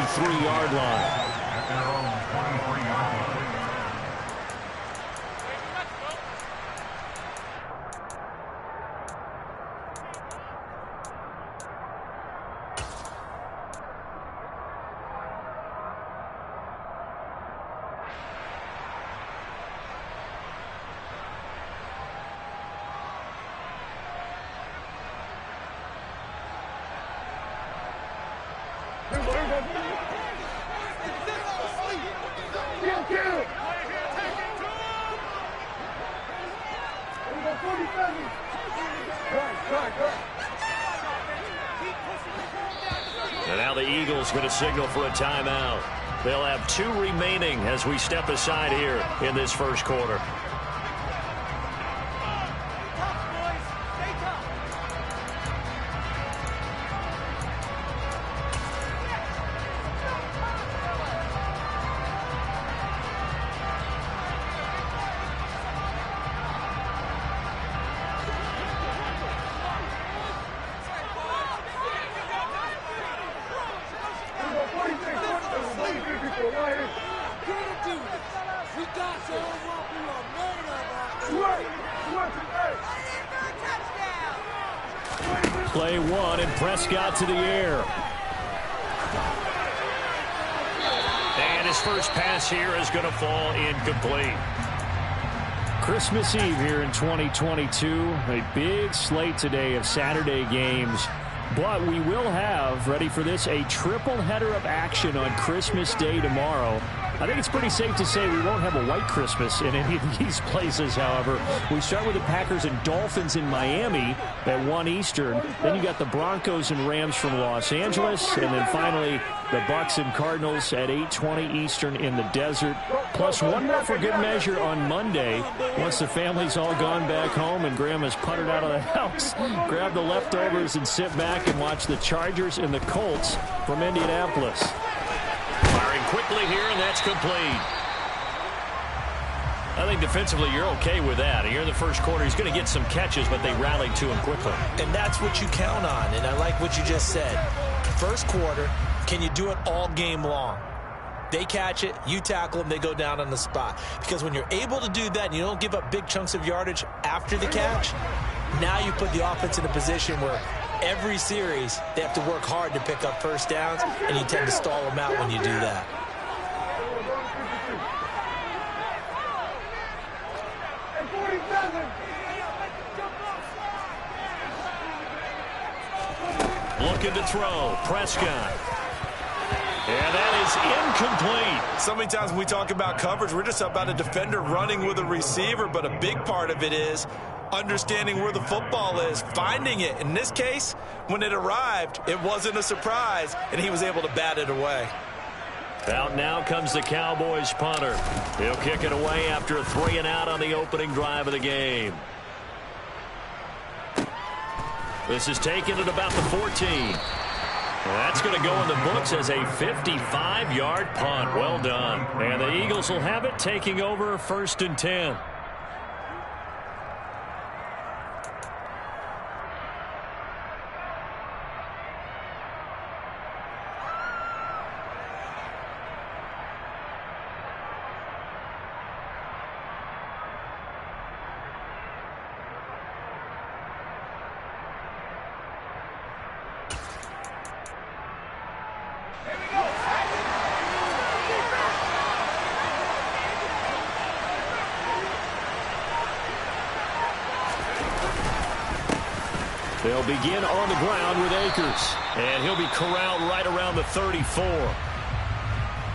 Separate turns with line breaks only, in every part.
23-yard line. And now the Eagles going to signal for a timeout. They'll have 2 remaining as we step aside here in this first quarter. Play 1 and Prescott to the air. And his first pass here is going to fall incomplete. Christmas Eve here in 2022. A big slate today of Saturday games. But we will have, ready for this, a triple header of action on Christmas Day tomorrow. I think it's pretty safe to say we won't have a white Christmas in any of these places, however. We start with the Packers and Dolphins in Miami at 1 Eastern. Then you got the Broncos and Rams from Los Angeles. And then finally, the Bucks and Cardinals at 8:20 Eastern in the desert. Plus one more for good measure on Monday. Once the family's all gone back home and Grandma's puttered out of the house, grab the leftovers and sit back and watch the Chargers and the Colts from Indianapolis. Firing quickly here, and that's complete. I think defensively you're okay with that. Here in the first quarter, he's going to get some catches, but they rallied to him quickly.
And that's what you count on, and I like what you just said. First quarter, can you do it all game long? They catch it, you tackle them, they go down on the spot. Because when you're able to do that and you don't give up big chunks of yardage after the catch, now you put the offense in a position where every series they have to work hard to pick up first downs, and you tend to stall them out when you do that.
Looking to throw, Prescott. And that is incomplete.
So many times when we talk about coverage, we're just about a defender running with a receiver, but a big part of it is understanding where the football is, finding it. In this case, when it arrived, it wasn't a surprise, and he was able to bat it away.
Out now comes the Cowboys punter. He'll kick it away after a 3-and-out on the opening drive of the game. This is taken at about the 14. That's going to go in the books as a 55-yard punt. Well done. And the Eagles will have it, taking over 1st and 10. They'll begin on the ground with Akers. And he'll be corralled right around the 34.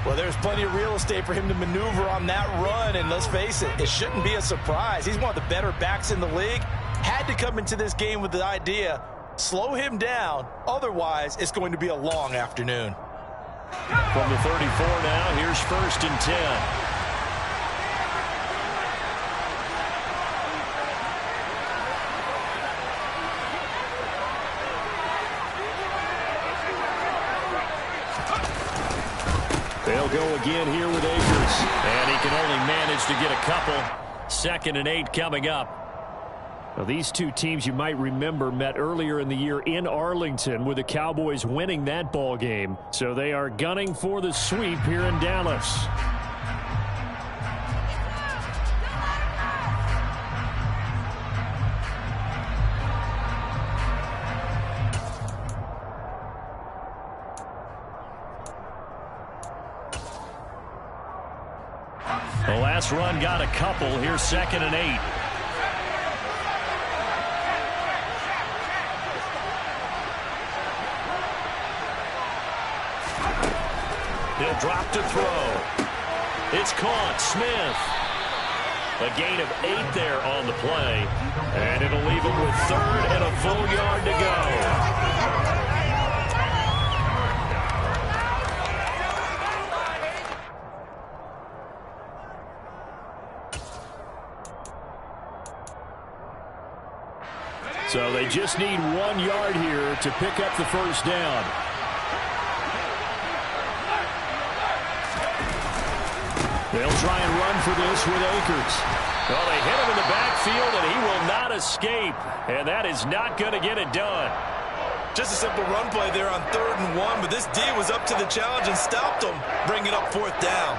Well, there's plenty of real estate for him to maneuver on that run. And let's face it, it shouldn't be a surprise. He's one of the better backs in the league. Had to come into this game with the idea, slow him down. Otherwise, it's going to be a long afternoon.
From the 34 now, here's 1st and 10. They'll go again here with Akers. And he can only manage to get a couple. 2nd and 8 coming up. Well, these two teams you might remember met earlier in the year in Arlington with the Cowboys winning that ball game. So they are gunning for the sweep here in Dallas. The last run got a couple. Here's 2nd and 8. He'll drop to throw. It's caught. Smith. A gain of 8 there on the play. And it'll leave him with 3rd and a full yard to go. So they just need 1 yard here to pick up the first down. They'll try and run for this with Akers. Well, they hit him in the backfield, and he will not escape. And that is not going to get it done.
Just a simple run play there on 3rd and 1, but this D was up to the challenge and stopped him, bringing up 4th down.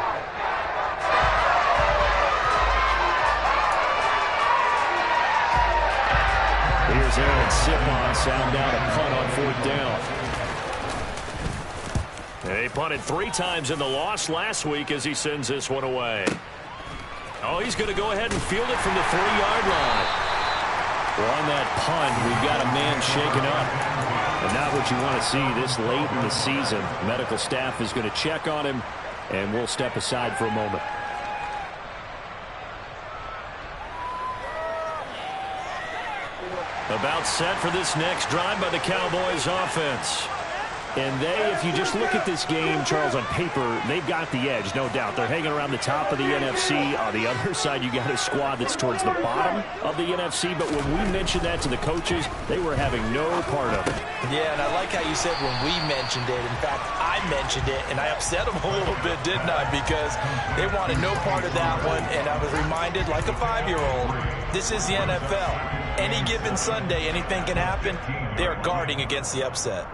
Here's Aaron Sipon, sound down a punt on 4th down. They punted 3 times in the loss last week as he sends this one away. Oh, he's going to go ahead and field it from the 3-yard line. Well, on that punt, we've got a man shaken up. And not what you want to see this late in the season. Medical staff is going to check on him, and we'll step aside for a moment. About set for this next drive by the Cowboys offense. And they, if you just look at this game, Charles, on paper, they've got the edge, no doubt. They're hanging around the top of the NFC. On the other side, you got a squad that's towards the bottom of the NFC. But when we mentioned that to the coaches, they were having no part of it.
Yeah, and I like how you said when we mentioned it. In fact, I mentioned it, and I upset them a little bit, didn't I? Because they wanted no part of that one, and I was reminded, like a 5-year-old, this is the NFL. Any given Sunday, anything can happen. They are guarding against the upset.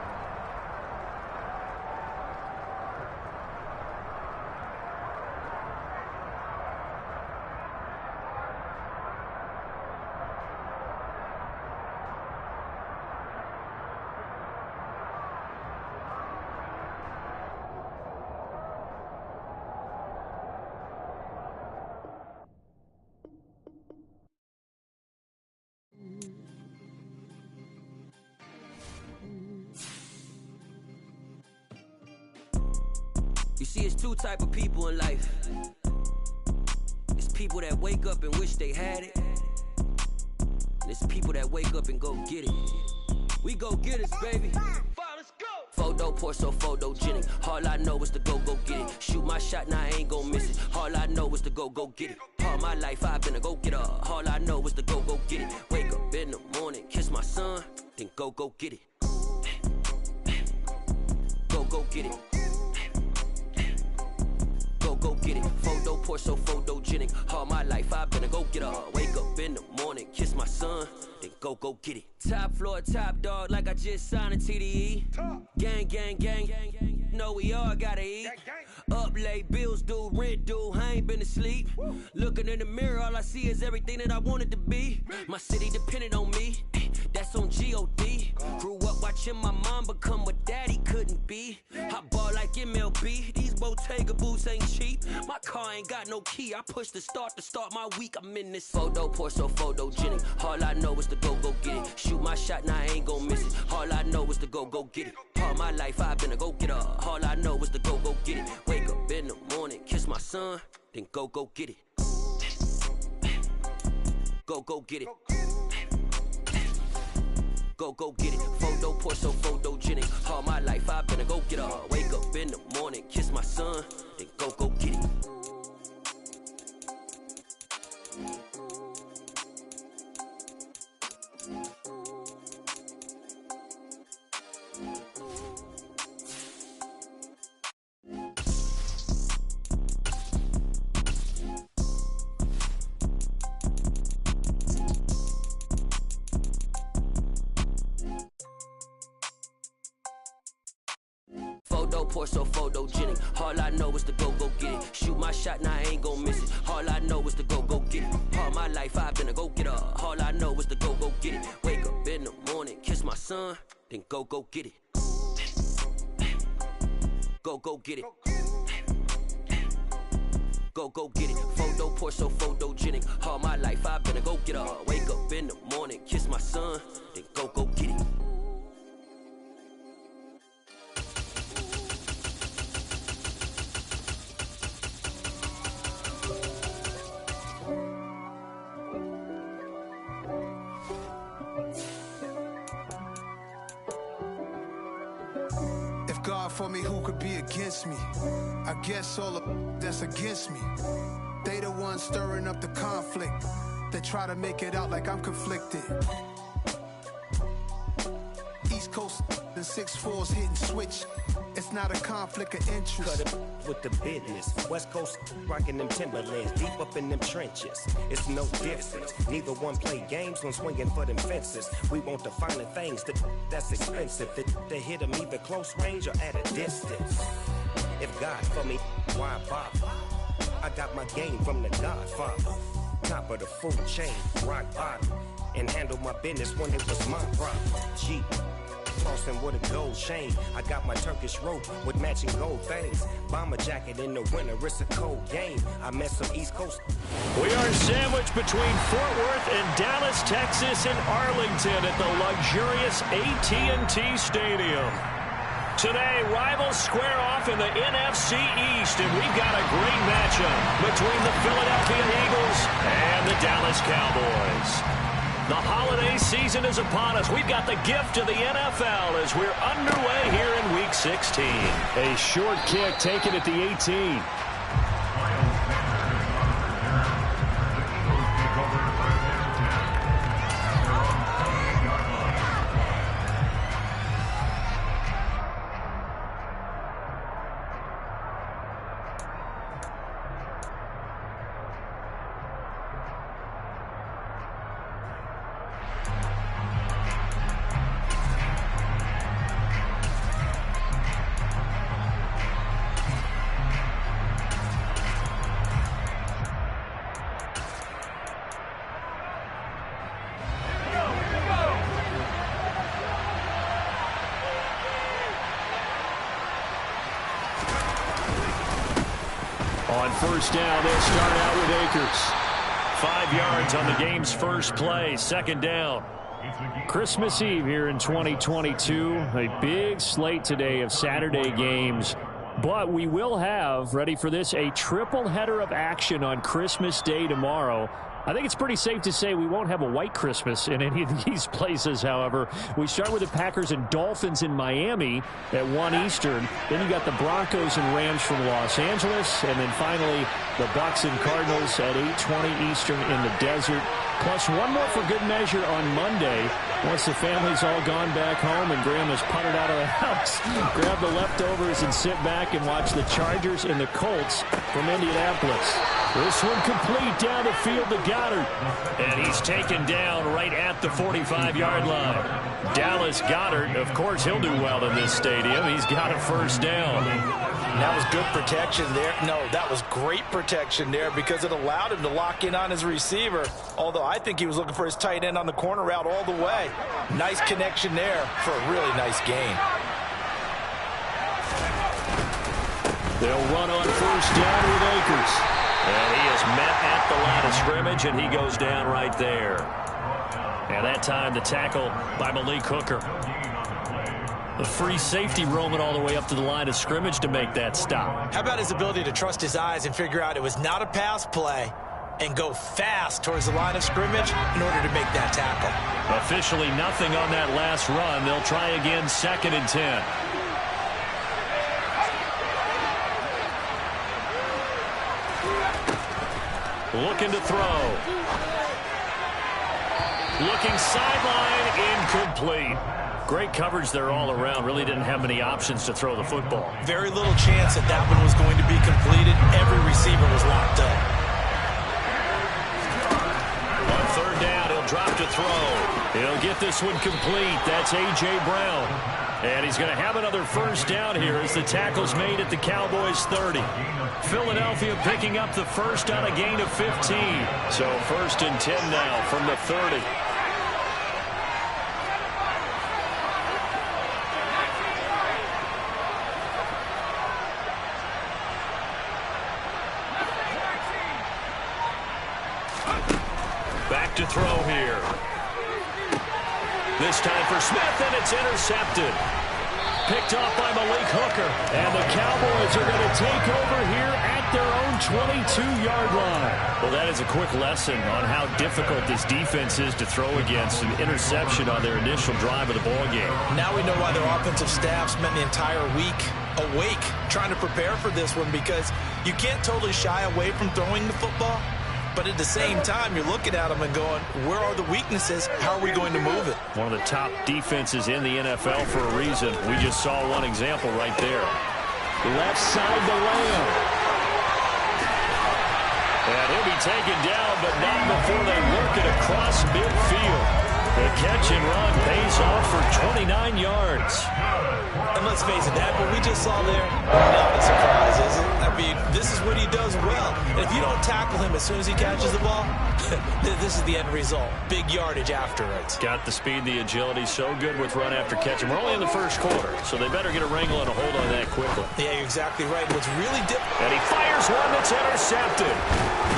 You see, it's 2 type of people in life. It's people that wake up and wish they had it. And it's people that wake up and go get it. We go get it, baby. Let's go. Photo pour so photogenic. All I know is to go get it. Shoot my shot, now I ain't gon' miss it. All I know is to go get it. All my life I've been a go-getter. All I know is to go get it. Wake up in the morning, kiss my son, then go get it. Go get it. Go get it. Photo pour so photogenic. All my life I've been a go-getter. Wake up in the morning, kiss my son, then go get it. Top floor, top dog, like I just signed a TDE. Gang, gang, gang, gang, gang. Know we all gotta eat. Up late, bills due, rent due, I ain't been asleep. Looking in the mirror, all I see is everything that I wanted to be. My city depended on me, that's on G.O.D. Grew up watching my mom become what daddy couldn't be. I ball like MLB, these Bottega boots ain't cheap. My car ain't got no key, I push the start to start my week. I'm in this photo pour so photogenic. All I know is to go get it. Shoot my shot, now I ain't gon' miss it. All I know is to go get it. All my life I've been a go-getter. All I know is to go get it. Wake up in the morning, kiss my son, then go get it. Go get it. Go get it. Photo pour so photogenic. All my life I've been a go-getter. Wake up in the morning, kiss my son, then go get it. Photo poor, so photogenic. All I know is to go get it. Shoot my shot, now I ain't gon' miss it. All I know is to go get it. All my life I've been a go-getter. All I know is to go get it. Wake up in the morning, kiss my son, then go get it. Go get it. Go get it. Photo poor, so photogenic. All my life I've been a go-getter. Wake up in the morning, kiss my son, then go get it.
God for me, who could be against me? I guess all of that's against me. They the ones stirring up the conflict. They try to make it out like I'm conflicted. East Coast, the 6'4's hitting switch. It's not a conflict of interest.
Cut it with the business. West Coast rocking them Timberlands, deep up in them trenches. It's no difference. Neither one play games when swinging for them fences. We want the finer things that's expensive. They hit them either close range or at a distance. If God for me, why bother? I got my game from the Godfather. Top of the food chain, rock bottom. And handle my business when it was my problem. G. Flossing with a gold chain. I got my Turkish rope with matching gold things. Bomber jacket in the winter, it's a cold game. I met some East Coast.
We are sandwiched between Fort Worth and Dallas, Texas, and Arlington at the luxurious AT&T Stadium. Today, rivals square off in the NFC East, and we've got a great matchup between the Philadelphia Eagles and the Dallas Cowboys. The holiday season is upon us. We've got the gift of the NFL as we're underway here in Week 16. A short kick taken at the 18. On first down, they'll start out with Akers. 5 yards on the game's first play, second down. Christmas Eve here in 2022. A big slate today of Saturday games. But we will have, ready for this, a triple header of action on Christmas Day tomorrow. I think it's pretty safe to say we won't have a white Christmas in any of these places, however. We start with the Packers and Dolphins in Miami at 1 Eastern. Then you got the Broncos and Rams from Los Angeles. And then finally, the Bucs and Cardinals at 8:20 Eastern in the desert. Plus one more for good measure on Monday. Once the family's all gone back home and Graham has putted out of the house, grab the leftovers and sit back and watch the Chargers and the Colts from Indianapolis. This one complete down the field to Goddard. And he's taken down right at the 45-yard line. Dallas Goddard, of course, he'll do well in this stadium. He's got a first down.
That was good protection there. No, that was great protection there because it allowed him to lock in on his receiver. Although I think he was looking for his tight end on the corner route all the way. Nice connection there for a really nice gain.
They'll run on first down with Akers. And he is met at the line of scrimmage, and he goes down right there. And that time the tackle by Malik Hooker. The free safety roaming all the way up to the line of scrimmage to make that stop.
How about his ability to trust his eyes and figure out it was not a pass play and go fast towards the line of scrimmage in order to make that tackle.
Officially nothing on that last run. They'll try again, 2nd and 10. Looking to throw. Looking sideline, incomplete. Great coverage there all around. Really didn't have many options to throw the football.
Very little chance that that one was going to be completed. Every receiver was locked up.
On third down, he'll He'll drop to throw. He'll get this one complete. That's A.J. Brown. And he's going to have another first down here as the tackle's made at the Cowboys 30. Philadelphia picking up the first on a gain of 15. So 1st and 10 now from the 30. Back to throw here. This time for Smith, and it's intercepted. Picked off by Malik Hooker. And the Cowboys are going to take over here at their own 22-yard line. Well, that is a quick lesson on how difficult this defense is to throw against. An interception on their initial drive of the ballgame.
Now we know why their offensive staff spent the entire week awake trying to prepare for this one, because you can't totally shy away from throwing the football. But at the same time, you're looking at them and going, where are the weaknesses? How are we going to move it?
One of the top defenses in the NFL for a reason. We just saw one example right there. Left side to Lamb. And he'll be taken down, but not before they work it across midfield. The catch and run pays off for 29 yards.
And let's face it, that what we just saw there, not a surprise, is it? I mean, this is what he does well. And if you don't tackle him as soon as he catches the ball, this is the end result. Big yardage afterwards.
Got the speed, the agility, so good with run after catch. And we're only in the first quarter, so they better get a wrangle and a hold on that quickly.
Yeah, you're exactly right. What's really different.
And he fires one that's intercepted.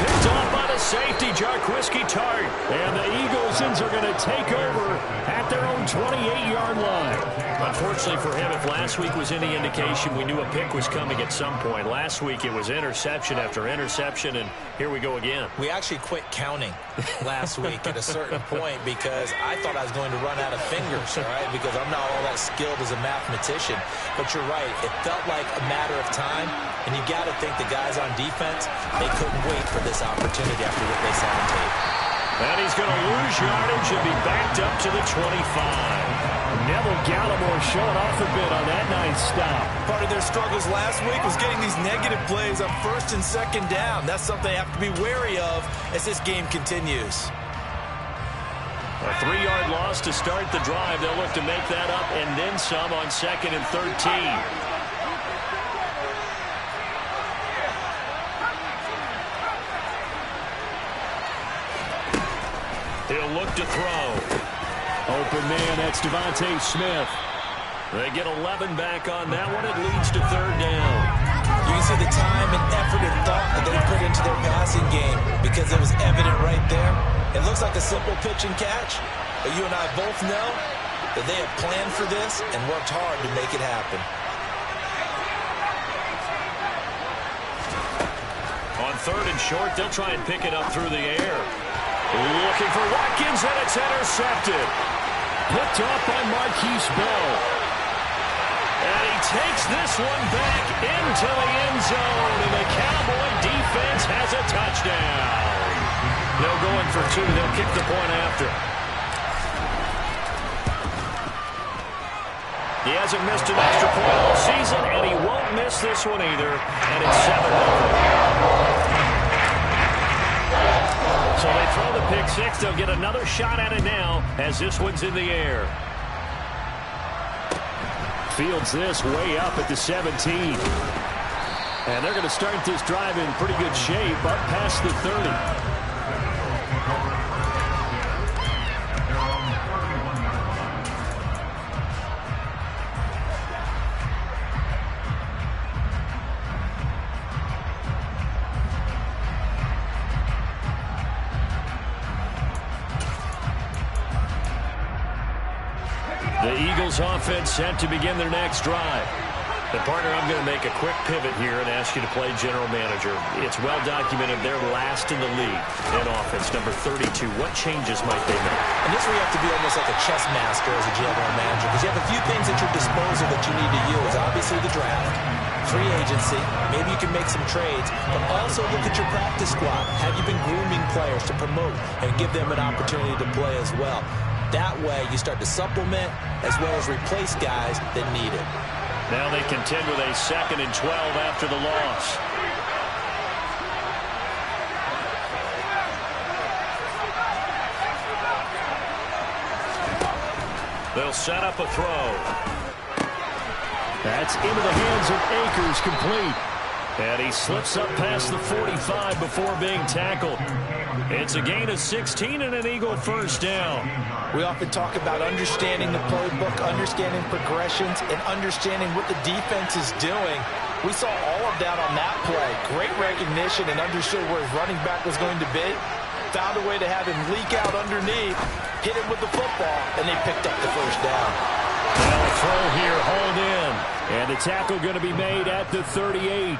Picked off by the safety, Jarquiski Tart. And the Eagles are going to take over at their own 28-yard line. Unfortunately for him, if last week was any indication, we knew a pick was coming at some point. Last week it was interception after interception, and here we go again.
We actually quit counting last week at a certain point because I thought I was going to run out of fingers, all right, because I'm not all that skilled as a mathematician. But you're right. It felt like a matter of time, and you got to think the guys on defense, they couldn't wait for this opportunity after what they saw on tape.
And he's going to lose yardage and be backed up to the 25. Neville Gallimore showing off a bit on that nice stop.
Part of their struggles last week was getting these negative plays on 1st and 2nd down. That's something they have to be wary of as this game continues.
A 3-yard loss to start the drive. They'll look to make that up and then some on 2nd and 13. He'll look to throw. Open man, that's Devontae Smith. They get 11 back on that one. It leads to 3rd down.
You can see the time and effort and thought that they put into their passing game because it was evident right there. It looks like a simple pitch and catch, but you and I both know that they have planned for this and worked hard to make it happen.
On 3rd and short, they'll try and pick it up through the air. Looking for Watkins, and it's intercepted. Picked off by Marquise Bell. And he takes this one back into the end zone, and the Cowboy defense has a touchdown. They'll go in for 2. They'll kick the point after. He hasn't missed an extra point all season, and he won't miss this one either. And it's 7-0. So they throw the pick six. They'll get another shot at it now as this one's in the air. Fields this way up at the 17. And they're going to start this drive in pretty good shape up past the 30. The Eagles offense set to begin their next drive. And partner, I'm going to make a quick pivot here and ask you to play general manager. It's well documented they're last in the league in offense, number 32. What changes might they make?
And this is where you have to be almost like a chess master as a general manager, because you have a few things at your disposal that you need to use. Obviously the draft, free agency, maybe you can make some trades, but also look at your practice squad. Have you been grooming players to promote and give them an opportunity to play as well? That way you start to supplement as well as replace guys that need it.
Now they contend with a 2nd and 12 after the loss. They'll set up a throw. That's into the hands of Akers, complete. And he slips up past the 45 before being tackled. It's a gain of 16 and an Eagle first down.
We often talk about understanding the playbook, understanding progressions, and understanding what the defense is doing. We saw all of that on that play. Great recognition and understood where his running back was going to be. Found a way to have him leak out underneath, hit him with the football, and they picked up the first down.
Now a throw here, hauled in. And the tackle going to be made at the 38.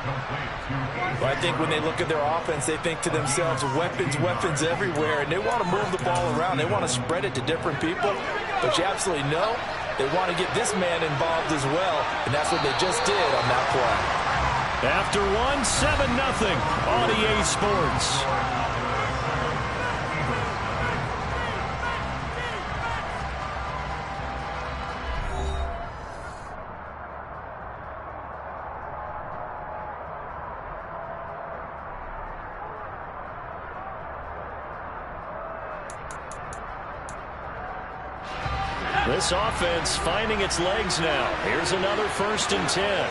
Well, I think when they look at their offense, they think to themselves, weapons, weapons everywhere, and they want to move the ball around. They want to spread it to different people. But you absolutely know they want to get this man involved as well, and that's what they just did on that play.
After one, 7-0 on EA Sports. This offense finding its legs now. Here's another 1st and 10.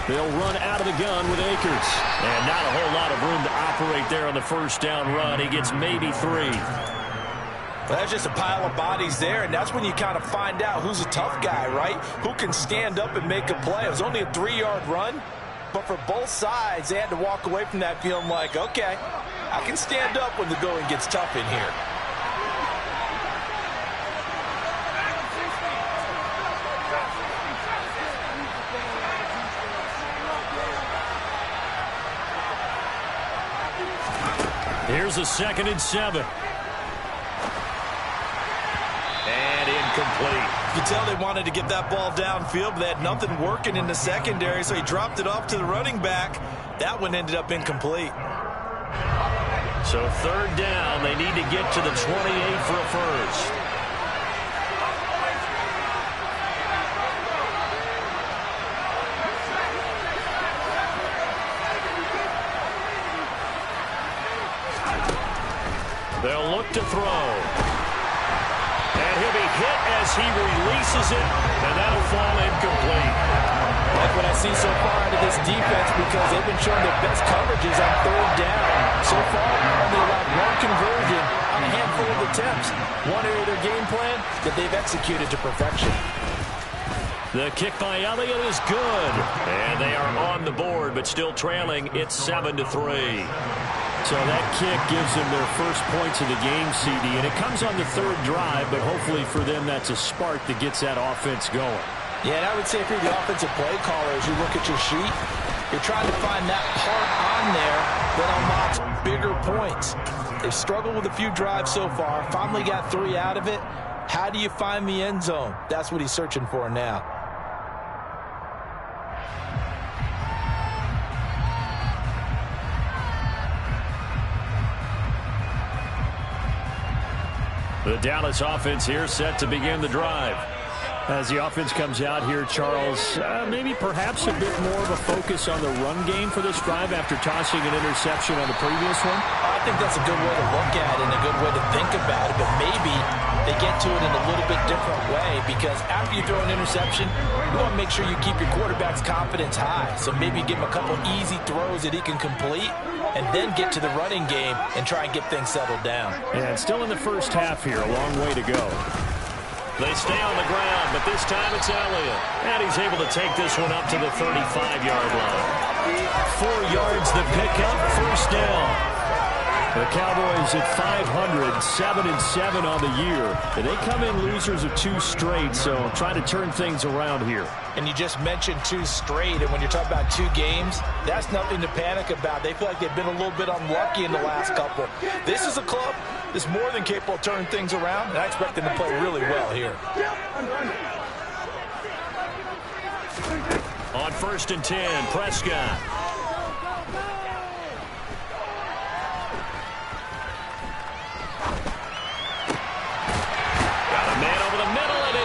They'll run out of the gun with Akers. And not a whole lot of room to operate there on the first down run. He gets maybe 3.
Well, that's just a pile of bodies there, and that's when you kind of find out who's a tough guy, right? Who can stand up and make a play. It was only a 3-yard run, but for both sides, they had to walk away from that feeling like, okay, I can stand up when the going gets tough in here.
Here's a 2nd and 7. And incomplete.
You can tell they wanted to get that ball downfield, but they had nothing working in the secondary, so he dropped it off to the running back. That one ended up incomplete.
So 3rd down, they need to get to the 28 for a first. They'll look to throw. And he'll be hit as he releases it, and that'll fall incomplete.
Like what I see so far out of this defense, because they've been showing their best coverages on 3rd down. So far, only allowed 1 conversion on a handful of attempts. One area of their game plan that they've executed to perfection.
The kick by Elliott is good. And they are on the board, but still trailing. It's 7-3. So that kick gives them their first points of the game, CD, and it comes on the 3rd drive, but hopefully for them that's a spark that gets that offense going.
Yeah, and I would say if you're the offensive play caller, as you look at your sheet, you're trying to find that part on there that unlocks bigger points. They've struggled with a few drives so far, finally got 3 out of it. How do you find the end zone? That's what he's searching for now.
The Dallas offense here set to begin the drive. As the offense comes out here, Charles, maybe perhaps a bit more of a focus on the run game for this drive after tossing an interception on the previous one?
I think that's a good way to look at it and a good way to think about it, but maybe they get to it in a little bit different way, because after you throw an interception, you want to make sure you keep your quarterback's confidence high. So maybe give him a couple easy throws that he can complete, and then get to the running game and try and get things settled down.
And still in the first half here, a long way to go. They stay on the ground, but this time it's Elliott. And he's able to take this one up to the 35-yard line. 4 yards the pickup, first down. The Cowboys at 500, 7-7 on the year. And they come in losers of 2 straight, so trying to turn things around here.
And you just mentioned 2 straight, and when you're talking about 2 games, that's nothing to panic about. They feel like they've been a little bit unlucky in the last couple. This is a club that's more than capable of turning things around, and I expect them to play really well here.
On 1st and 10, Prescott.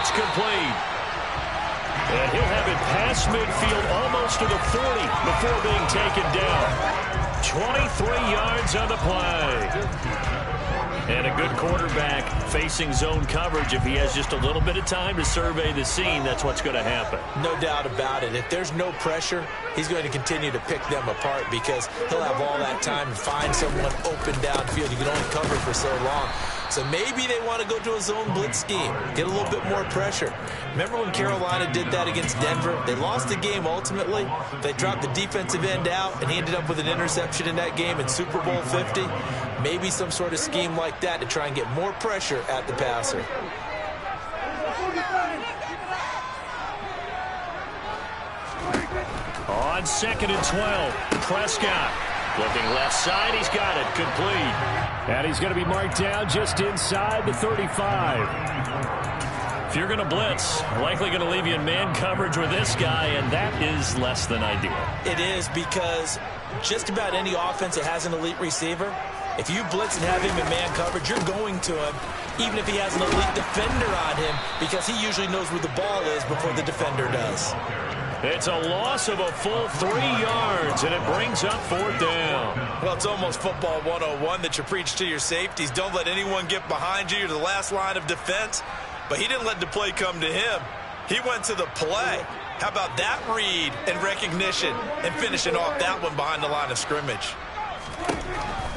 It's complete. And he'll have it past midfield almost to the 40 before being taken down. 23 yards on the play. And a good quarterback facing zone coverage, if he has just a little bit of time to survey the scene, that's what's going to happen.
No doubt about it. If there's no pressure, he's going to continue to pick them apart because he'll have all that time to find someone open downfield. You can only cover for so long. So maybe they want to go to a zone blitz scheme, get a little bit more pressure. Remember when Carolina did that against Denver? They lost the game ultimately. They dropped the defensive end out, and he ended up with an interception in that game in Super Bowl 50. Maybe some sort of scheme like that to try and get more pressure at the passer.
On 2nd and 12, Prescott. Looking left side, he's got it, complete. And he's going to be marked down just inside the 35. If you're going to blitz, likely going to leave you in man coverage with this guy, and that is less than ideal.
It is because just about any offense that has an elite receiver, if you blitz and have him in man coverage, you're going to him, even if he has an elite defender on him, because he usually knows where the ball is before the defender does.
It's a loss of a full 3 yards, and it brings up 4th down.
Well, it's almost football 101 that you preach to your safeties. Don't let anyone get behind you. You're the last line of defense. But he didn't let the play come to him. He went to the play. How about that read and recognition and finishing off that one behind the line of scrimmage?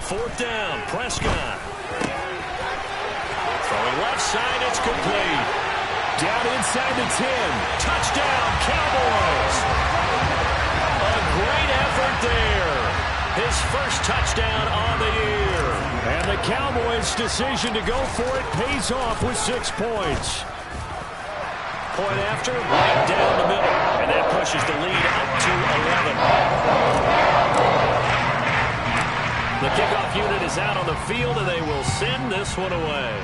4th down, Prescott. Throwing left side, it's complete. Down inside the 10. Touchdown, Cowboys. A great effort there. His first touchdown on the year. And the Cowboys' decision to go for it pays off with 6 points. Point after, right down the middle. And that pushes the lead up to 11. The kickoff unit is out on the field, and they will send this one away.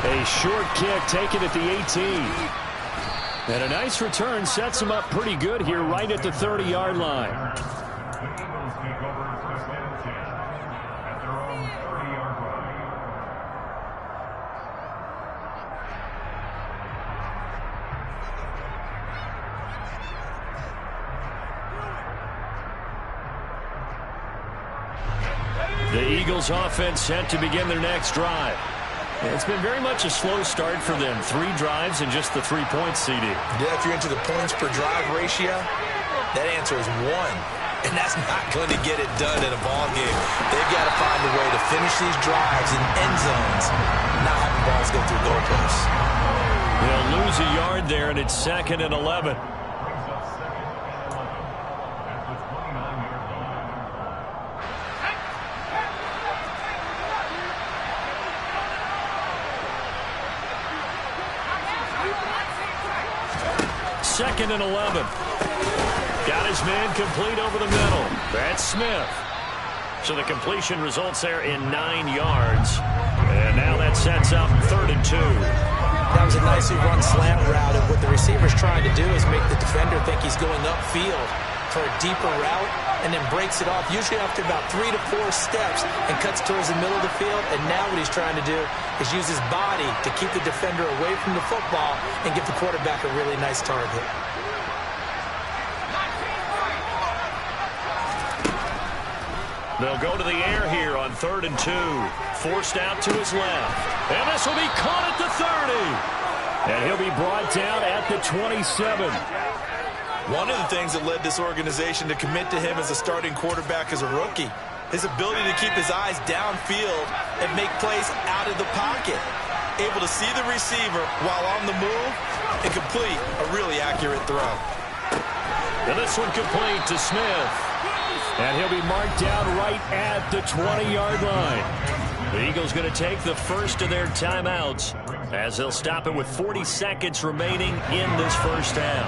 A short kick taken at the 18. And a nice return sets him up pretty good here right at the 30-yard line. The Eagles offense set to begin their next drive. It's been very much a slow start for them. 3 drives and just the 3 points, CD.
Yeah, if you're into the points per drive ratio, that answer is 1. And that's not going to get it done in a ball game. They've got to find a way to finish these drives in end zones, not having balls go through goalposts.
They'll lose a yard there, and it's 2nd and 11. Second and 11. Got his man complete over the middle. That's Smith. So the completion results there in 9 yards. And now that sets up 3rd and 2.
That was a nicely run slant route. And what the receiver's trying to do is make the defender think he's going upfield for a deeper route and then breaks it off, usually after about 3 to 4 steps, and cuts towards the middle of the field. And now what he's trying to do is use his body to keep the defender away from the football and give the quarterback a really nice target.
They'll go to the air here on 3rd and 2. Forced out to his left. And this will be caught at the 30. And he'll be brought down at the 27.
One of the things that led this organization to commit to him as a starting quarterback as a rookie, his ability to keep his eyes downfield and make plays out of the pocket. Able to see the receiver while on the move and complete a really accurate throw.
And this one complete to Smith. And he'll be marked down right at the 20-yard line. The Eagles going to take the first of their timeouts as they'll stop it with 40 seconds remaining in this first half.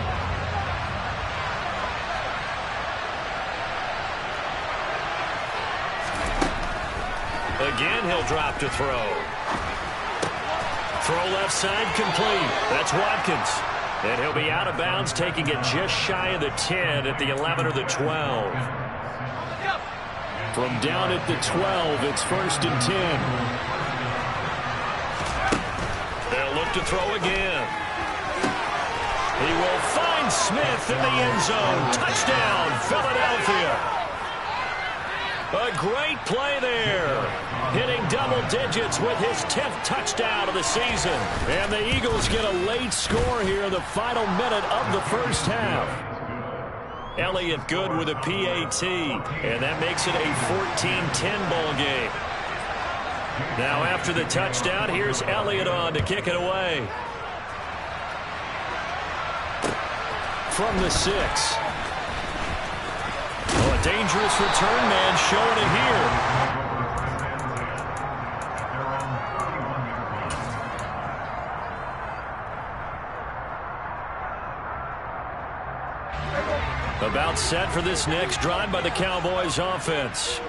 Again, he'll drop to throw. Throw left side complete. That's Watkins. And he'll be out of bounds, taking it just shy of the 10 at the 11 or the 12. From down at the 12, it's 1st and 10. They'll look to throw again. He will find Smith in the end zone. Touchdown, Philadelphia. A great play there. Hitting double digits with his 10th touchdown of the season. And the Eagles get a late score here in the final minute of the first half. Elliott good with a PAT. And that makes it a 14-10 ball game. Now after the touchdown, here's Elliott on to kick it away. From the 6. Oh, a dangerous return man showing it here. About set for this next drive by the Cowboys offense.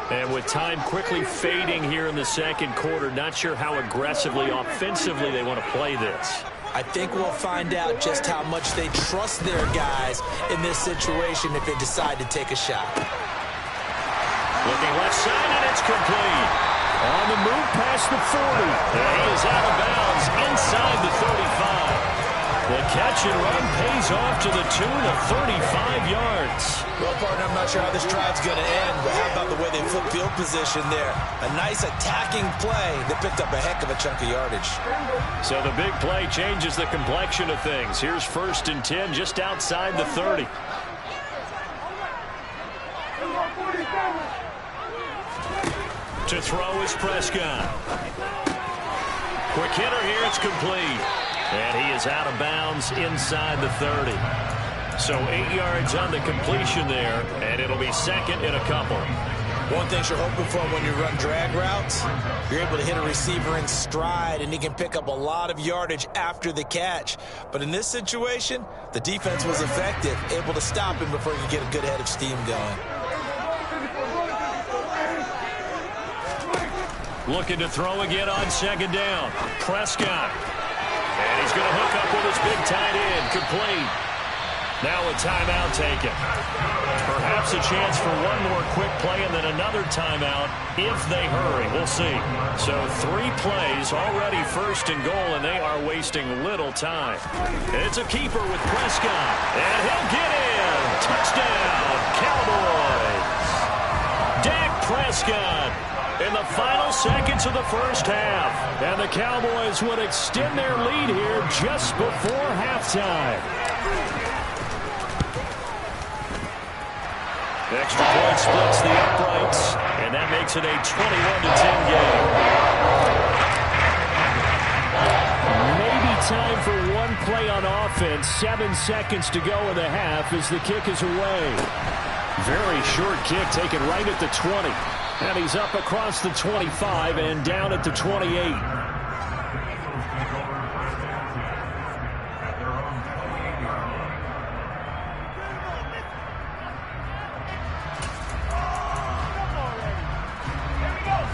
And with time quickly fading here in the second quarter, not sure how aggressively, offensively they want to play this.
I think we'll find out just how much they trust their guys in this situation if they decide to take a shot.
Looking left side, and it's complete. On the move past the 40. And he is out of bounds inside the 35. The catch and run pays off to the tune of 35 yards.
Well, partner, I'm not sure how this drive's going to end, but how about the way they flip field position there? A nice attacking play that picked up a heck of a chunk of yardage.
So the big play changes the complexion of things. Here's 1st and 10 just outside the 30. To throw is Prescott. Quick hitter here, it's complete. And he is out of bounds inside the 30. So 8 yards on the completion there, and it'll be second in a couple.
One thing you're hoping for when you run drag routes, you're able to hit a receiver in stride, and he can pick up a lot of yardage after the catch. But in this situation, the defense was effective, able to stop him before he could get a good head of steam going.
Looking to throw again on 2nd down. Prescott. And he's going to hook up with his big tight end. Complete. Now a timeout taken. Perhaps a chance for one more quick play and then another timeout if they hurry. We'll see. So 3 plays already 1st and goal, and they are wasting little time. It's a keeper with Prescott. And he'll get in. Touchdown, Cowboys. Dak Prescott in the final seconds of the first half. And the Cowboys would extend their lead here just before halftime. Extra point splits the uprights, and that makes it a 21-10 game. Maybe time for one play on offense. 7 seconds to go in the half as the kick is away. Very short kick taken right at the 20. And he's up across the 25 and down at the 28.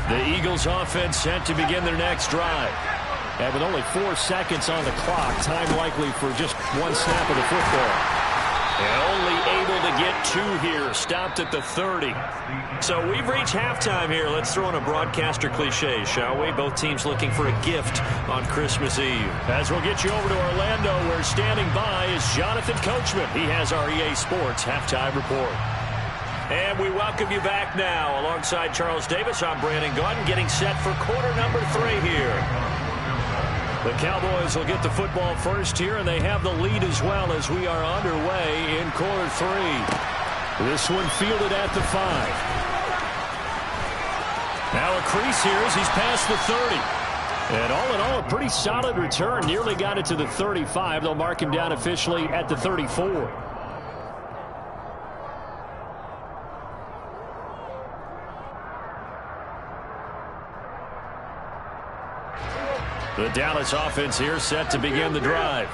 The Eagles offense set to begin their next drive. And with only 4 seconds on the clock, time likely for just one snap of the football. And only able to get 2 here, stopped at the 30. So we've reached halftime here. Let's throw in a broadcaster cliche, shall we? Both teams looking for a gift on Christmas Eve. As we'll get you over to Orlando, where standing by is Jonathan Coachman. He has our EA Sports halftime report. And we welcome you back now. Alongside Charles Davis, I'm Brandon Gaudin, getting set for quarter number 3 here. The Cowboys will get the football first here, and they have the lead as well as we are underway in quarter 3. This one fielded at the 5. Now a crease here as he's past the 30. And all in all, a pretty solid return. Nearly got it to the 35. They'll mark him down officially at the 34. The Dallas offense here set to begin the drive.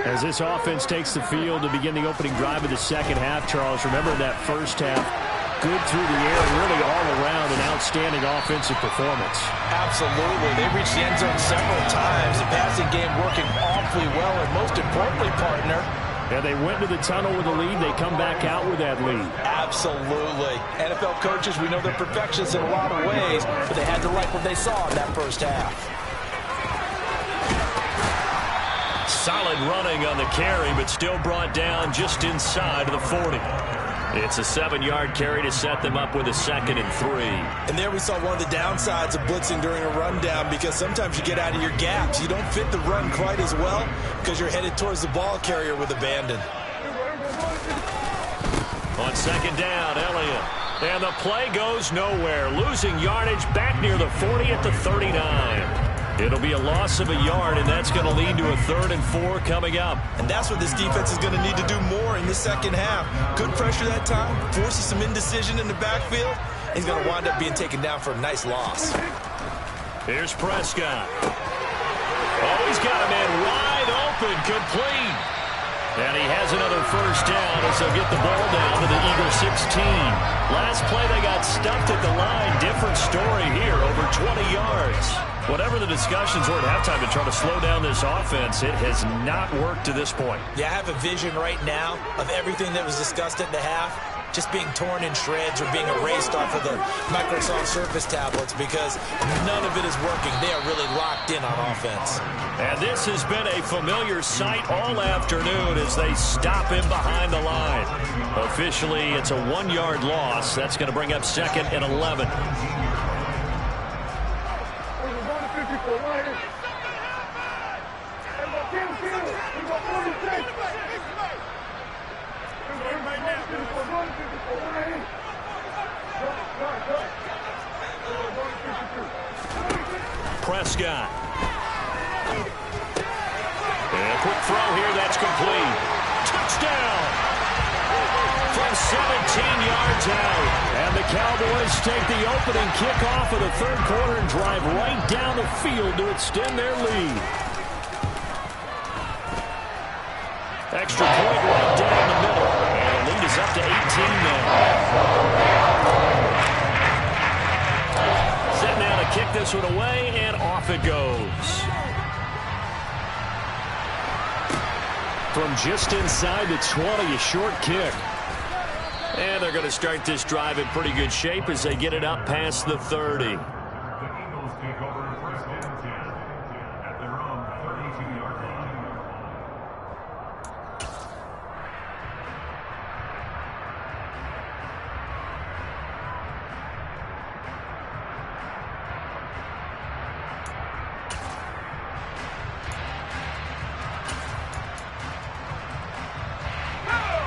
As this offense takes the field to begin the opening drive of the second half, Charles, remember that first half, good through the air, really all around an outstanding offensive performance.
Absolutely. They reached the end zone several times. The passing game working awfully well, and most importantly, partner,
and they went to the tunnel with a lead. They come back out with that lead.
Absolutely. NFL coaches, we know they're perfectionists in a lot of ways, but they had to like what they saw in that first half.
Solid running on the carry, but still brought down just inside of the 40. It's a 7-yard carry to set them up with a 2nd and 3.
And there we saw one of the downsides of blitzing during a rundown, because sometimes you get out of your gaps. You don't fit the run quite as well because you're headed towards the ball carrier with abandon.
On 2nd down, Elliott. And the play goes nowhere. Losing yardage back near the 40 at the 39. It'll be a loss of a yard, and that's going to lead to a 3rd and 4 coming up.
And that's what this defense is going to need to do more in the second half. Good pressure that time, forces some indecision in the backfield. He's going to wind up being taken down for a nice loss.
Here's Prescott. Oh, he's got a man wide open, complete. And he has another 1st down as they'll get the ball down to the Eagles 16. Last play they got stuffed at the line. Different story here, over 20 yards. Whatever the discussions were at halftime to try to slow down this offense, it has not worked to this point.
Yeah, I have a vision right now of everything that was discussed at the half just being torn in shreds or being erased off of the Microsoft Surface tablets, because none of it is working. They are really locked in on offense.
And this has been a familiar sight all afternoon as they stop him behind the line. Officially, it's a 1-yard loss. That's going to bring up 2nd and 11. Prescott. And a quick throw here, that's complete. Touchdown! From 17 yards out. And the Cowboys take the opening kickoff of the 3rd quarter and drive right down the field to extend their lead. Extra point right down the middle. And the lead is up to 18 now. Set now to kick this one away, and off it goes. From just inside the 20, a short kick. And they're going to start this drive in pretty good shape as they get it up past the 30.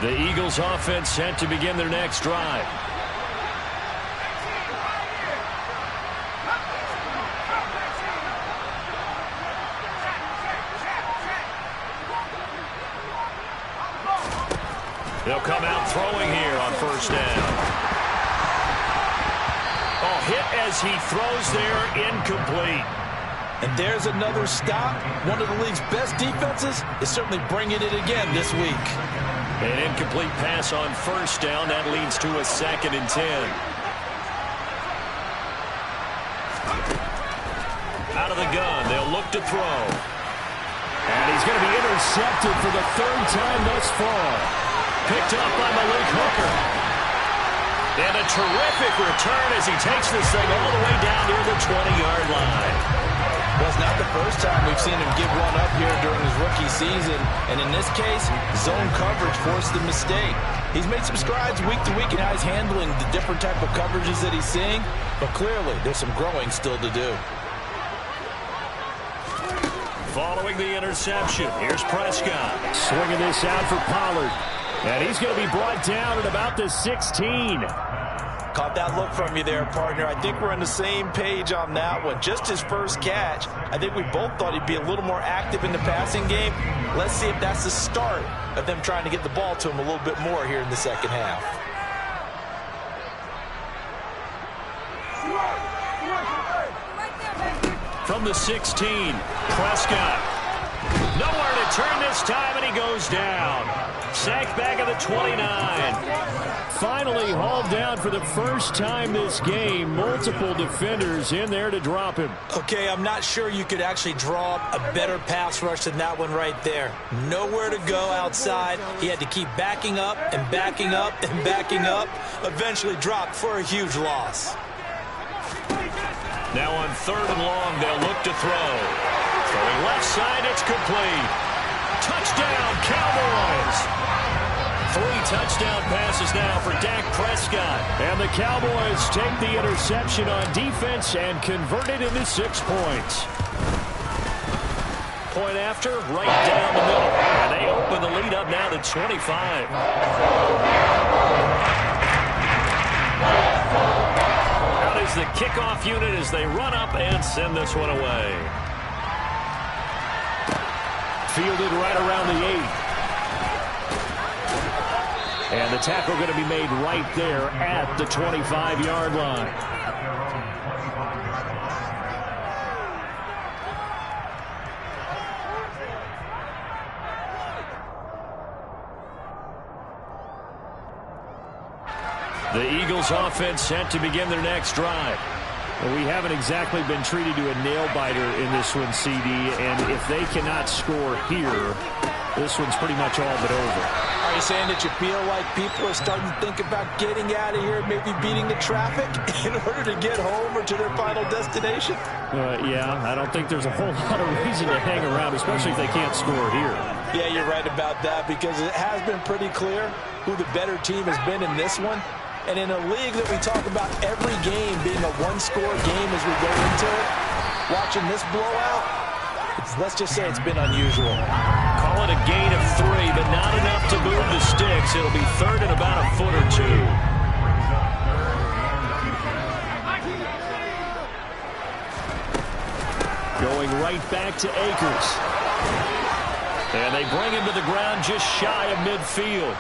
The Eagles offense set to begin their next drive. They'll come out throwing here on 1st down. Oh, hit as he throws there, incomplete.
And there's another stop. One of the league's best defenses is certainly bringing it again this week.
An incomplete pass on 1st down. That leads to a 2nd and 10. Out of the gun, they'll look to throw. And he's going to be intercepted for the 3rd time thus far. Picked up by Malik Hooker. And a terrific return as he takes this thing all the way down near the 20-yard line.
Well, it's not the first time we've seen him give one up here during his rookie season. And in this case, zone coverage forced the mistake. He's made some strides week to week in how he's handling the different type of coverages that he's seeing. But clearly, there's some growing still to do.
Following the interception, here's Prescott. Swinging this out for Pollard. And he's going to be brought down at about the 16.
Caught that look from you there, partner. I think we're on the same page on that one. Just his first catch. I think we both thought he'd be a little more active in the passing game. Let's see if that's the start of them trying to get the ball to him a little bit more here in the second half.
From the 16, Prescott. Nowhere to turn this time, and he goes down. Sacked back at the 29. Finally hauled down for the first time this game. Multiple defenders in there to drop him.
Okay, I'm not sure you could actually draw up a better pass rush than that one right there. Nowhere to go outside. He had to keep backing up and backing up and backing up. Eventually dropped for a huge loss.
Now on 3rd and long, they'll look to throw. Throwing left side, it's complete. Touchdown, Cowboys. 3 touchdown passes now for Dak Prescott. And the Cowboys take the interception on defense and convert it into 6 points. Point after, right down the middle. And they open the lead up now to 25. Out is the kickoff unit as they run up and send this one away. Fielded right around the 8. And the tackle going to be made right there at the 25-yard line. The Eagles offense set to begin their next drive. Well, we haven't exactly been treated to a nail-biter in this one, CD, and if they cannot score here, this one's pretty much all but over.
Are you saying that you feel like people are starting to think about getting out of here, maybe beating the traffic in order to get home or to their final destination?
Yeah, I don't think there's a whole lot of reason to hang around, especially if they can't score here.
Yeah, you're right about that, because it has been pretty clear who the better team has been in this one. And in a league that we talk about every game being a one-score game as we go into it, watching this blowout, let's just say it's been unusual.
Call it a gain of 3, but not enough to move the sticks. It'll be third and about a foot or 2. Going right back to Akers. And they bring him to the ground just shy of midfield.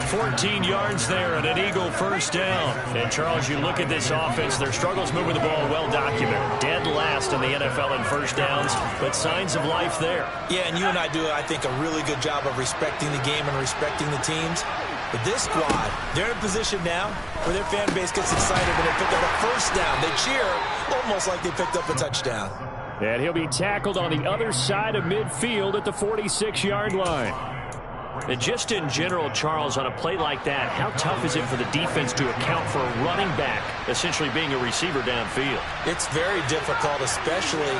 14 yards there and an Eagle first down. And, Charles, you look at this offense, their struggles moving the ball well documented. Dead last in the NFL in first downs, but signs of life there.
Yeah, and you and I do, I think, a really good job of respecting the game and respecting the teams. But this squad, they're in a position now where their fan base gets excited when they pick up a first down. They cheer almost like they picked up a touchdown.
And he'll be tackled on the other side of midfield at the 46-yard line. And just in general, Charles, on a play like that, how tough is it for the defense to account for a running back essentially being a receiver downfield?
It's very difficult, especially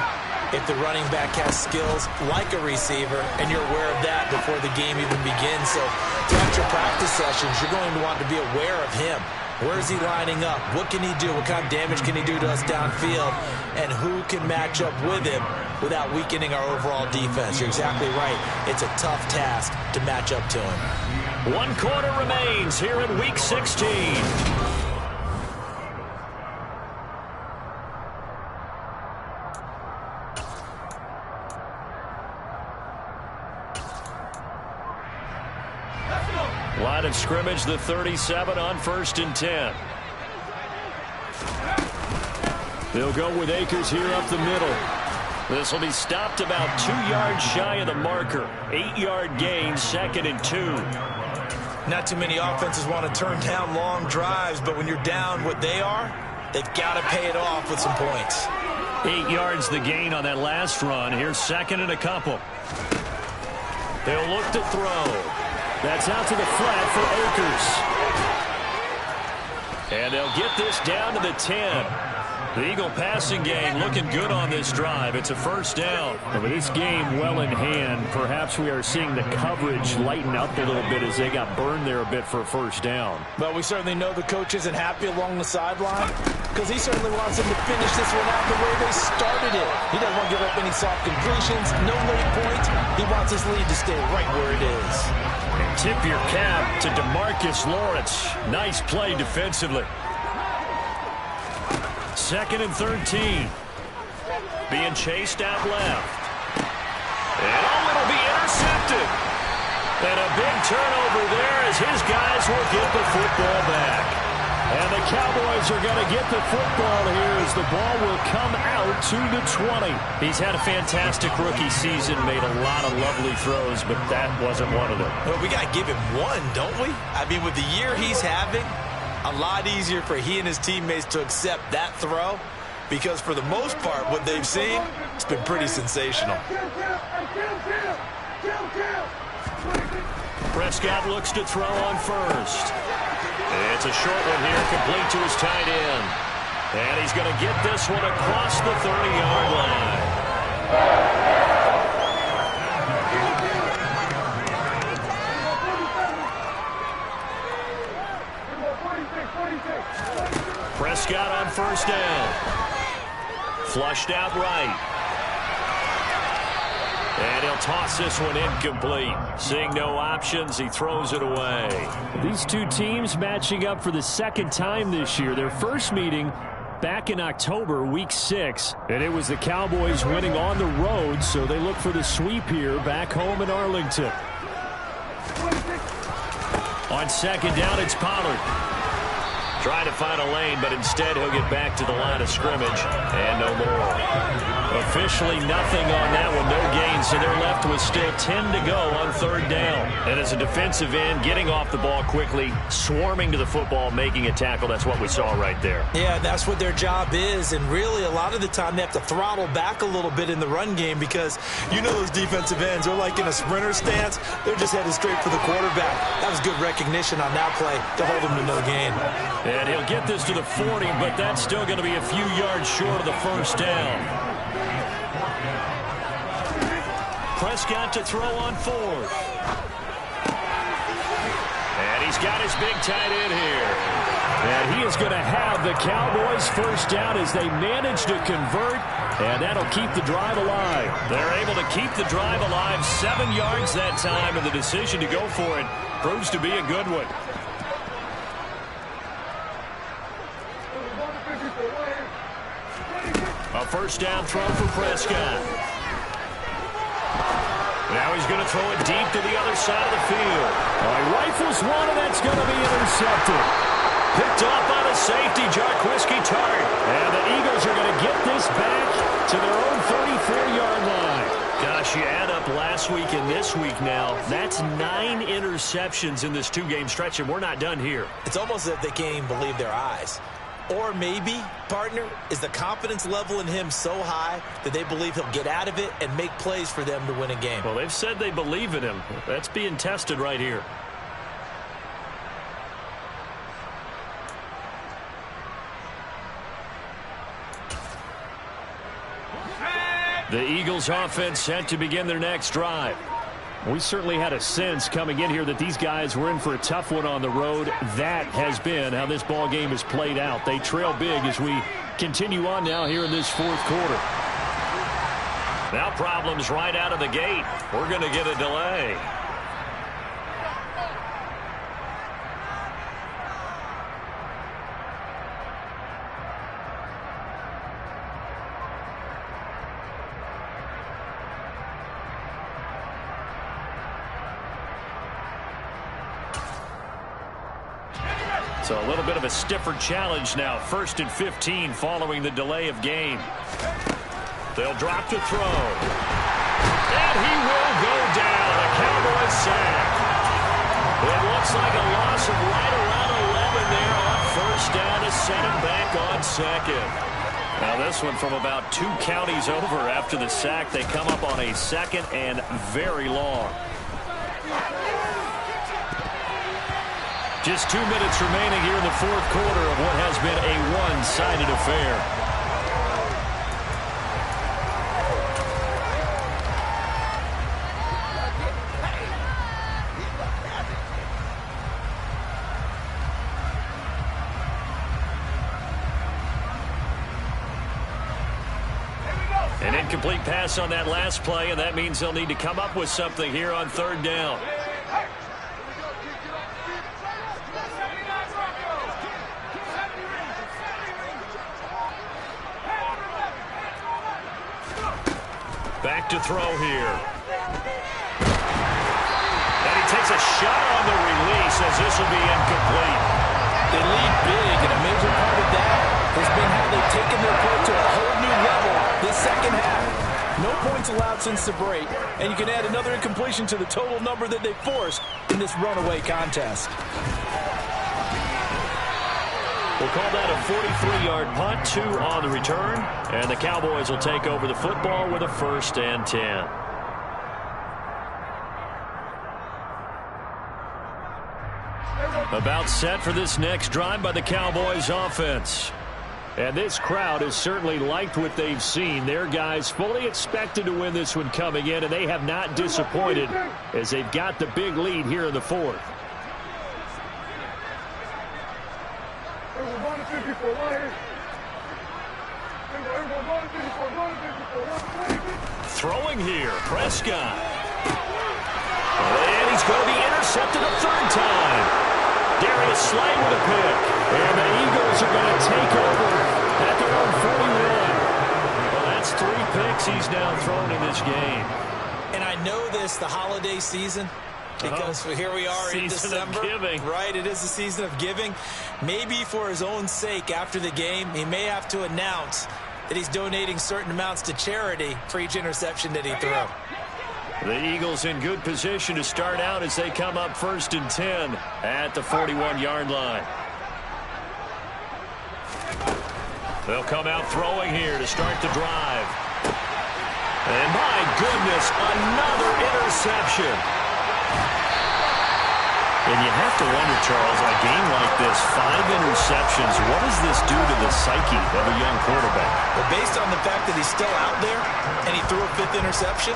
if the running back has skills like a receiver, and you're aware of that before the game even begins. So throughout your practice sessions, you're going to want to be aware of him. Where is he lining up? What can he do? What kind of damage can he do to us downfield? And who can match up with him without weakening our overall defense? You're exactly right. It's a tough task to match up to him.
1 quarter remains here in Week 16. Line of scrimmage, the 37 on 1st and 10. They'll go with Akers here up the middle. This will be stopped about 2 yards shy of the marker. 8-yard gain, 2nd and 2.
Not too many offenses want to turn down long drives, but when you're down what they are, they've got to pay it off with some points.
8 yards the gain on that last run. Here's 2nd and a couple. They'll look to throw. That's out to the flat for Akers. And they'll get this down to the 10. The Eagle passing game looking good on this drive. It's a first down. And with this game well in hand, perhaps we are seeing the coverage lighten up a little bit as they got burned there a bit for a first down.
But we certainly know the coach isn't happy along the sideline because he certainly wants them to finish this one out the way they started it. He doesn't want to give up any soft completions, no late points. He wants his lead to stay right where it is.
And tip your cap to DeMarcus Lawrence. Nice play defensively. 2nd and 13. Being chased out left. And it'll be intercepted. And a big turnover there as his guys will get the football back. And the Cowboys are going to get the football here as the ball will come out to the 20. He's had a fantastic rookie season, made a lot of lovely throws, but that wasn't one of them.
Well, we got to give him one, don't we? I mean, with the year he's having, a lot easier for he and his teammates to accept that throw because for the most part, what they've seen, it's been pretty sensational.
Prescott looks to throw on first. It's a short one here, complete to his tight end. And he's going to get this one across the 30-yard line. pushed out right. And he'll toss this one incomplete. Seeing no options, he throws it away.
These two teams matching up for the second time this year. Their first meeting back in October, week 6. And it was the Cowboys winning on the road, so they look for the sweep here back home in Arlington.
On second down, it's Pollard. Trying to find a lane, but instead he'll get back to the line of scrimmage. And no more. Officially nothing on that one. No gain, so they're left with still 10 to go on third down. And as a defensive end, getting off the ball quickly, swarming to the football, making a tackle. That's what we saw right there.
Yeah, that's what their job is. And really, a lot of the time, they have to throttle back a little bit in the run game because you know those defensive ends, they're like in a sprinter stance. They're just headed straight for the quarterback. That was good recognition on that play to hold him to no gain.
And he'll get this to the 40, but that's still going to be a few yards short of the first down. Prescott to throw on fourth. And he's got his big tight end here.
And he is going to have the Cowboys first down as they manage to convert, and that'll keep the drive alive.
They're able to keep the drive alive, 7 yards that time, and the decision to go for it proves to be a good one. A first down throw for Prescott. Now he's going to throw it deep to the other side of the field.
He rifles one, and that's going to be intercepted.
Picked off by the safety, Jarquiski Tart.
And the Eagles are going to get this back to their own 34-yard line.
Gosh, you add up last week and this week now. That's 9 interceptions in this 2-game stretch, and we're not done here.
It's almost as if they can't even believe their eyes. Or maybe, partner, is the confidence level in him so high that they believe he'll get out of it and make plays for them to win a game.
Well, they've said they believe in him. That's being tested right here. The Eagles offense set to begin their next drive.
We certainly had a sense coming in here that these guys were in for a tough one on the road. That has been how this ball game has played out. They trail big as we continue on now here in this fourth quarter.
Now problems right out of the gate. We're going to get a delay. So a little bit of a stiffer challenge now. 1st and 15 following the delay of game. They'll drop to throw. And he will go down. A Cowboys sack. It looks like a loss of right around 11 there on first down to set him back on second. Now this one from about 2 counties over after the sack. They come up on a second and very long. Just 2 minutes remaining here in the fourth quarter of what has been a one-sided affair. An incomplete pass on that last play, and that means they'll need to come up with something here on third down. Back to throw here. And he takes a shot on the release as this will be incomplete.
They lead big, and a major part of that has been how they've taken their play to a whole new level this second half. No points allowed since the break, and you can add another incompletion to the total number that they forced in this runaway contest.
We'll call that a 43-yard punt, 2 on the return, and the Cowboys will take over the football with a 1st and 10. About set for this next drive by the Cowboys offense. And this crowd has certainly liked what they've seen. Their guys fully expected to win this one coming in, and they have not disappointed as they've got the big lead here in the fourth. Throwing here, Prescott. And he's going to be intercepted a third time. Darius Slay with a pick. And the Eagles are going to take over at their own 41. Well, that's 3 picks he's now thrown in this game.
And I know this, the holiday season, because here we are in December.
Season of giving.
Right, it is the season of giving. Maybe for his own sake after the game, he may have to announce that he's donating certain amounts to charity for each interception that he threw.
The Eagles in good position to start out as they come up 1st and 10 at the 41-yard line. They'll come out throwing here to start the drive. And my goodness, another interception. And you have to wonder, Charles, in a game like this, 5 interceptions, what does this do to the psyche of a young quarterback?
Well, based on the fact that he's still out there and he threw a 5th interception,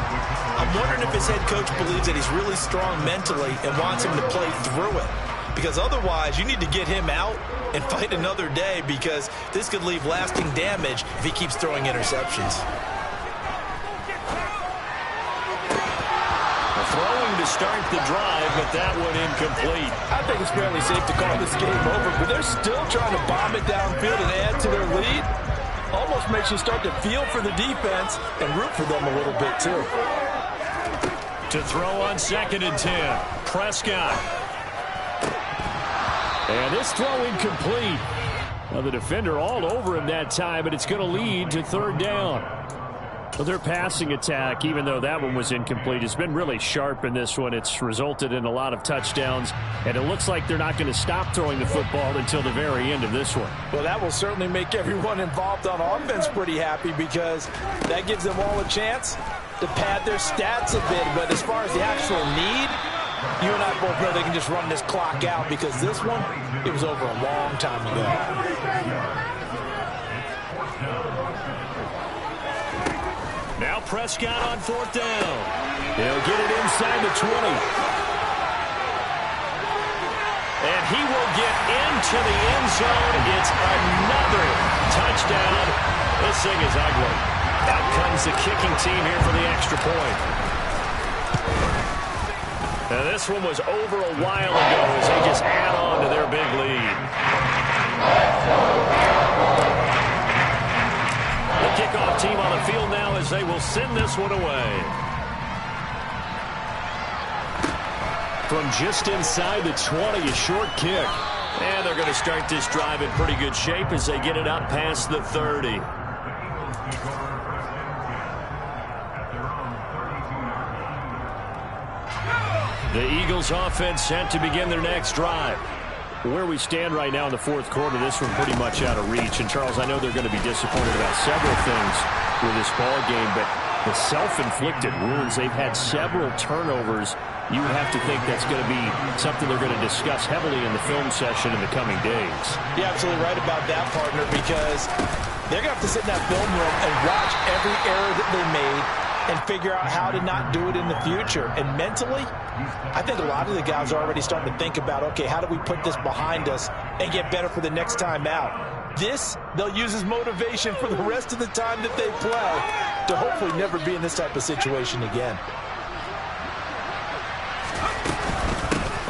I'm wondering if his head coach believes that he's really strong mentally and wants him to play through it. Because otherwise, you need to get him out and fight another day, because this could leave lasting damage if he keeps throwing interceptions.
Throwing to start the drive, but that one incomplete.
I think it's fairly safe to call this game over, but they're still trying to bomb it downfield and add to their lead. Almost makes you start to feel for the defense and root for them a little bit, too.
To throw on 2nd and 10, Prescott. And this throw incomplete. Well, the defender all over him that time, but it's going to lead to 3rd down. Well, their passing attack, even though that one was incomplete, has been really sharp in this one. It's resulted in a lot of touchdowns, and it looks like they're not going to stop throwing the football until the very end of this one.
Well, that will certainly make everyone involved on offense pretty happy, because that gives them all a chance to pad their stats a bit. But as far as the actual need, you and I both know they can just run this clock out, because this one, it was over a long time ago.
Now Prescott on 4th down. He'll get it inside the 20. And he will get into the end zone. It's another touchdown. This thing is ugly. Out comes the kicking team here for the extra point. Now this one was over a while ago as they just add on to their big lead. The kickoff team on the field now as they will send this one away. From just inside the 20, a short kick. And they're going to start this drive in pretty good shape as they get it up past the 30. The Eagles offense set to begin their next drive. Where we stand right now in the 4th quarter, this one pretty much out of reach. And, Charles, I know they're going to be disappointed about several things with this ball game, but the self-inflicted wounds, they've had several turnovers. You have to think that's going to be something they're going to discuss heavily in the film session in the coming days.
You're absolutely right about that, partner, because they're going to have to sit in that film room and watch every error that they made and figure out how to not do it in the future. And mentally, I think a lot of the guys are already starting to think about, okay, how do we put this behind us and get better for the next time out? This, they'll use as motivation for the rest of the time that they play to hopefully never be in this type of situation again.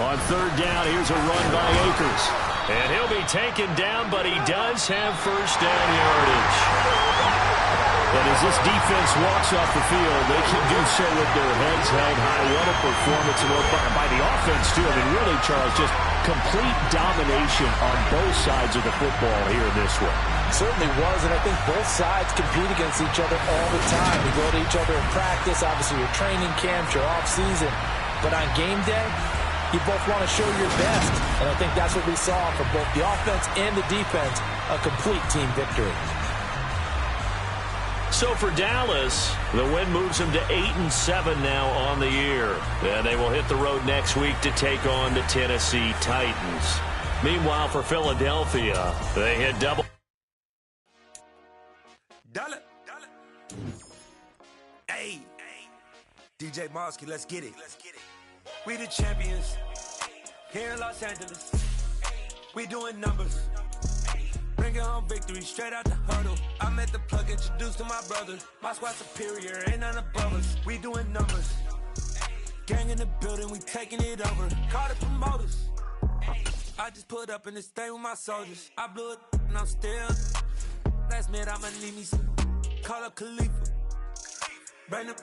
On 3rd down, here's a run by Akers. And he'll be taken down, but he does have 1st down yardage. And as this defense walks off the field, they can do so with their heads held high. What a performance by the offense, too. I mean, really, Charles, just complete domination on both sides of the football here in this one.
Certainly was, and I think both sides compete against each other all the time. We go to each other in practice, obviously your training camps, your off-season. But on game day, you both want to show your best. And I think that's what we saw from both the offense and the defense, a complete team victory.
So for Dallas, the win moves them to 8-7 now on the year. And they will hit the road next week to take on the Tennessee Titans. Meanwhile, for Philadelphia, they hit double.
Hey, DJ Mosky, let's get it. We the champions here in Los Angeles. We doing numbers. Bring Take it home victory, straight out the huddle. I met the plug, introduced to my brother. My squad superior, ain't none above us. We doing numbers. Gang in the building, we taking it over. Call the promoters. I just put up in this thing with my soldiers. I blew it and I'm still. Last minute I'ma need me some. Call up Khalifa. Bring the